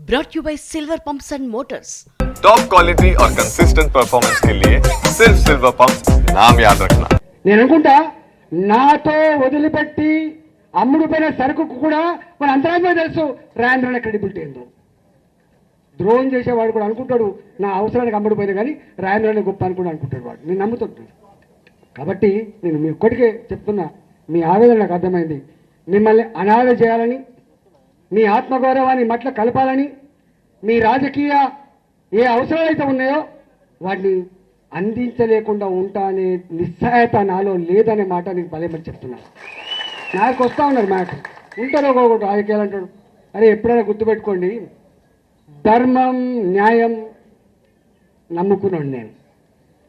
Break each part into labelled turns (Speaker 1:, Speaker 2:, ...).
Speaker 1: brought you by Silver Pumps and Motors.
Speaker 2: Top quality और consistent performance के लिए सिर्फ सिल्वर पंप्स नाम याद रखना.
Speaker 3: నేను అనుకుంటా నాతో వదిలిపెట్టి అమ్ముడుపోయిన సరుకుకు కూడా మన అంతరాత్మ తెలుసు రాయంద్రన క్రెడిబిలిటీ ఏందో. ద్రోహం చేసేవాడు కూడా అనుకుంటాడు నా అవసరానికి అమ్ముడుపోయింది, కానీ రాయంద్రనే గొప్ప అనుకుంటా అనుకుంటాడు వాడు. నేను నమ్ముతుంటాను. కాబట్టి నేను మీ ఒక్కడికే చెప్తున్నా, మీ ఆవేదన నాకు అర్థమైంది. మిమ్మల్ని అనాథ చేయాలని, మీ ఆత్మగౌరవాన్ని మట్ల కలపాలని, మీ రాజకీయ ఏ అవసరాలు అయితే ఉన్నాయో వాటిని అందించలేకుండా ఉంటా అనే నిస్సహాయత నాలో లేదనే మాట నేను పదేమని చెప్తున్నాను. నాకు వస్తూ ఉన్నారు మాట ఉంటారో ఒకటి రాజకీయాలు అంటాడు. అరే ఎప్పుడైనా గుర్తుపెట్టుకోండి, ధర్మం న్యాయం నమ్ముకున్నాను.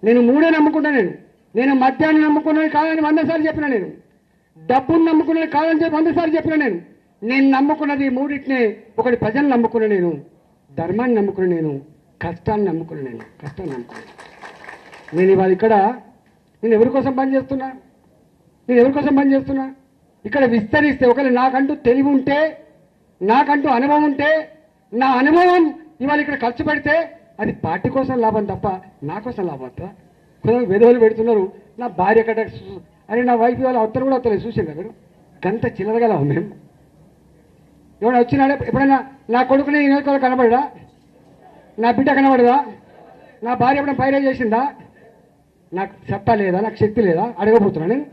Speaker 3: నేను మూడే నమ్ముకున్నా. నేను మద్యాన్ని నమ్ముకున్నాను కాదని 100 సార్లు చెప్పిన, నేను డబ్బును నమ్ముకున్నాను కాదని చెప్పి 100 సార్లు చెప్పిన. నేను నమ్ముకున్నది మూడింటినే. ఒకటి ప్రజలను నమ్ముకున్నా, నేను ధర్మాన్ని నమ్ముకున్నా, నేను కష్టాన్ని నమ్ముకున్నా. కష్టాన్ని నమ్ముకున్నాను. నేను ఇవాళ ఇక్కడ నేను ఎవరి కోసం పనిచేస్తున్నా? ఇక్కడ విస్తరిస్తే ఒకవేళ నాకంటూ తెలివి ఉంటే, నాకంటూ అనుభవం ఉంటే, నా అనుభవం ఇవాళ ఇక్కడ ఖర్చు పెడితే అది పార్టీ కోసం లాభం తప్ప నా కోసం లాభం. కొంచెం వెధవలు పెడుతున్నారు. నా భార్య కట్ట అని నా వైఫ్ వాళ్ళ ఉత్తరం కూడా వస్తలేదు. చూసిందా మీరు? గంత చిల్లరగల మేము. ఎవరైనా వచ్చినాడే ఎప్పుడైనా నా కొడుకుని ఈయన కనబడదా? నా బిడ్డ కనబడదా? నా భార్య ఎప్పుడైనా పైరే చేసిందా? నాకు సత్తా లేదా? నాకు శక్తి లేదా? అడగబోతున్నా నేను.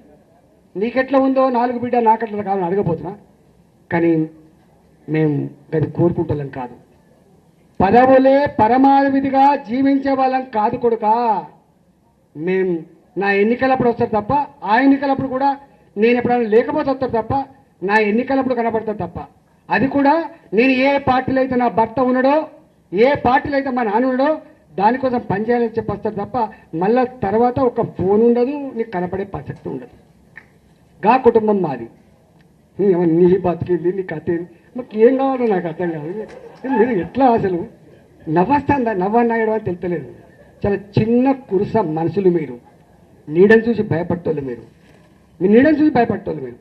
Speaker 3: నీకెట్లా ఉందో 4 బిడ్డ నాకెట్లా కావాలని అడగబోతున్నా. కానీ మేము అది కోరుకుంటాం కాదు. పదవులే పరమావధిగా జీవించే వాళ్ళం కాదు కొడుక. మేము నా ఎన్నికలప్పుడు వస్తారు తప్ప, ఆ ఎన్నికలప్పుడు కూడా నేను ఎప్పుడైనా లేకపోతే వస్తారు తప్ప, నా ఎన్నికలప్పుడు కనబడతారు తప్ప. అది కూడా నేను ఏ పార్టీలో అయితే నా భర్త ఉన్నాడో, ఏ పార్టీలో అయితే మా నాన్న ఉన్నాడో దానికోసం పనిచేయాలని చెప్పి వస్తారు తప్ప మళ్ళీ తర్వాత ఒక ఫోన్ ఉండదు, నీకు కనపడే ప్రసక్తి ఉండదు. గా కుటుంబం మాది. నీ బతికింది, నీ కథ మాకు ఏం కావాలో నాకు అర్థం కాదు. మీరు ఎట్లా అసలు నవ్వస్తాందా? నవ్వన్నాయడం అని తెలుస్తలేదు. చాలా చిన్న కురుస మనుషులు మీరు. నీడని చూసి భయపట్టోళ్ళు మీరు. మీ నీడని చూసి భయపట్టోళ్ళు మీరు.